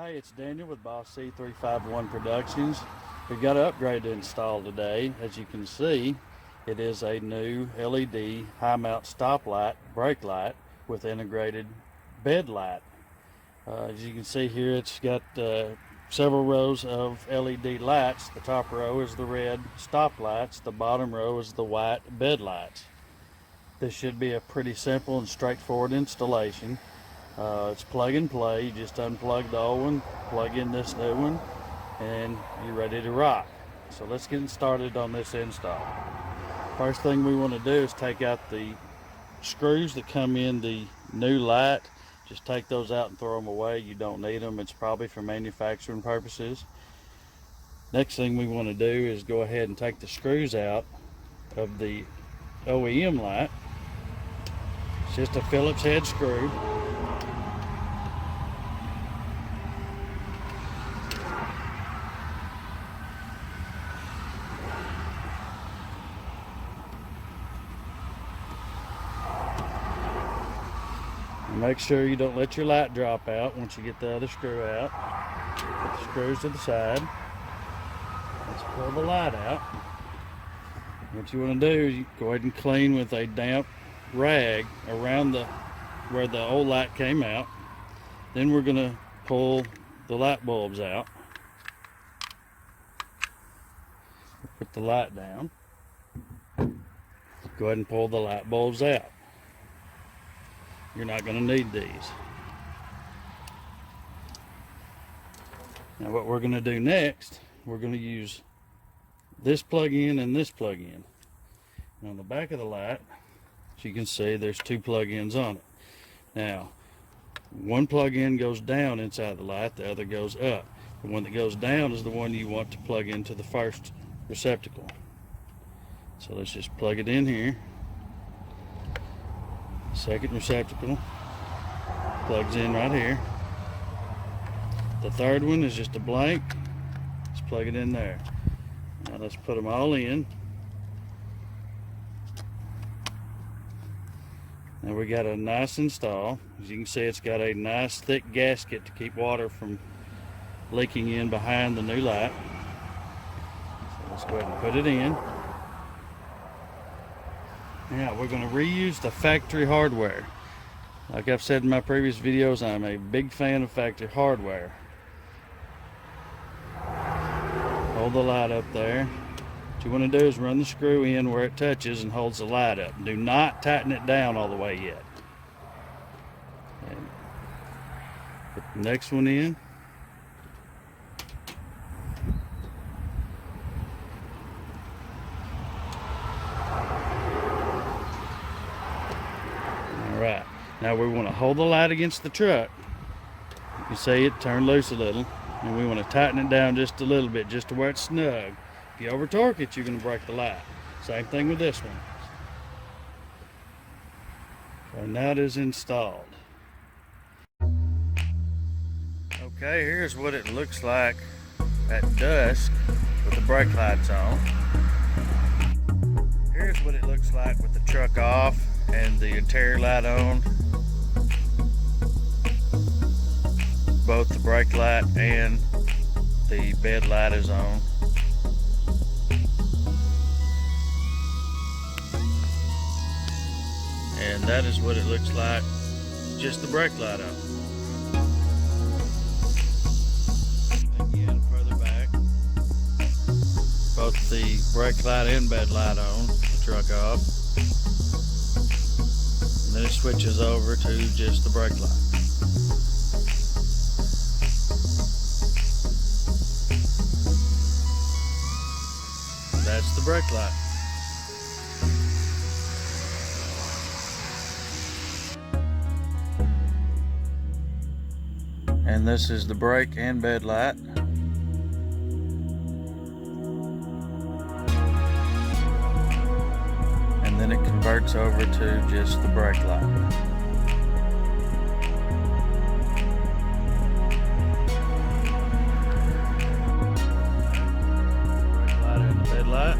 Hi, it's Daniel with Boss C351 Productions. We've got an upgrade to install today. As you can see, it is a new LED high mount stoplight, brake light with integrated bed light. As you can see here, it's got several rows of LED lights. The top row is the red stop lights. The bottom row is the white bed lights. This should be a pretty simple and straightforward installation. It's plug and play. You just unplug the old one, plug in this new one, and you're ready to rock. So let's get started on this install. First thing we want to do is take out the screws that come in the new light. Just take those out and throw them away. You don't need them. It's probably for manufacturing purposes. Next thing we want to do is go ahead and take the screws out of the OEM light. It's just a Phillips head screw. Make sure you don't let your light drop out once you get the other screw out. Put the screws to the side. Let's pull the light out. What you want to do is you go ahead and clean with a damp rag around where the old light came out. Then we're going to pull the light bulbs out. Put the light down. Go ahead and pull the light bulbs out. You're not going to need these. Now what we're going to do next, we're going to use this plug-in and this plug-in. On the back of the light, as you can see, there's two plug-ins on it. Now, one plug-in goes down inside the light, the other goes up. The one that goes down is the one you want to plug into the first receptacle. So let's just plug it in here. Second receptacle plugs in right here. The third one is just a blank. Let's plug it in there. Now let's put them all in. Now we got a nice install. As you can see, it's got a nice thick gasket to keep water from leaking in behind the new light. So let's go ahead and put it in. Now we're going to reuse the factory hardware. Like I've said in my previous videos, I'm a big fan of factory hardware. Hold the light up there. What you want to do is run the screw in where it touches and holds the light up. Do not tighten it down all the way yet. And put the next one in. Alright, now we want to hold the light against the truck. You can see it turn loose a little, and we want to tighten it down just a little bit, just to where it's snug. If you over torque it, you're going to break the light. Same thing with this one. So now it is installed. Okay, here's what it looks like at dusk with the brake lights on. Here's what it looks like with the truck off and the interior light on. Both the brake light and the bed light is on. And that is what it looks like, just the brake light on. Again, further back, both the brake light and bed light on, the truck off. Then it switches over to just the brake light. That's the brake light. And this is the brake and bed light. And then it converts over to just the brake light. Brake light and the bed light.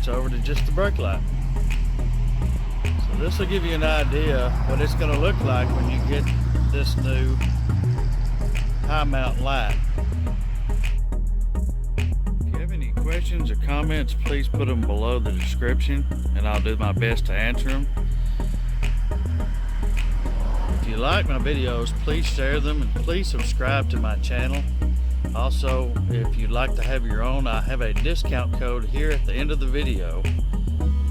switch over to just the brake light. So this will give you an idea what it's going to look like when you get this new high mount light. If you have any questions or comments, please put them below the description and I'll do my best to answer them. If you like my videos, please share them and please subscribe to my channel. Also, if you'd like to have your own, I have a discount code here at the end of the video.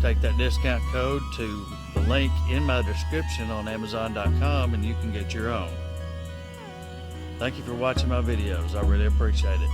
Take that discount code to the link in my description on Amazon.com and you can get your own. Thank you for watching my videos. I really appreciate it.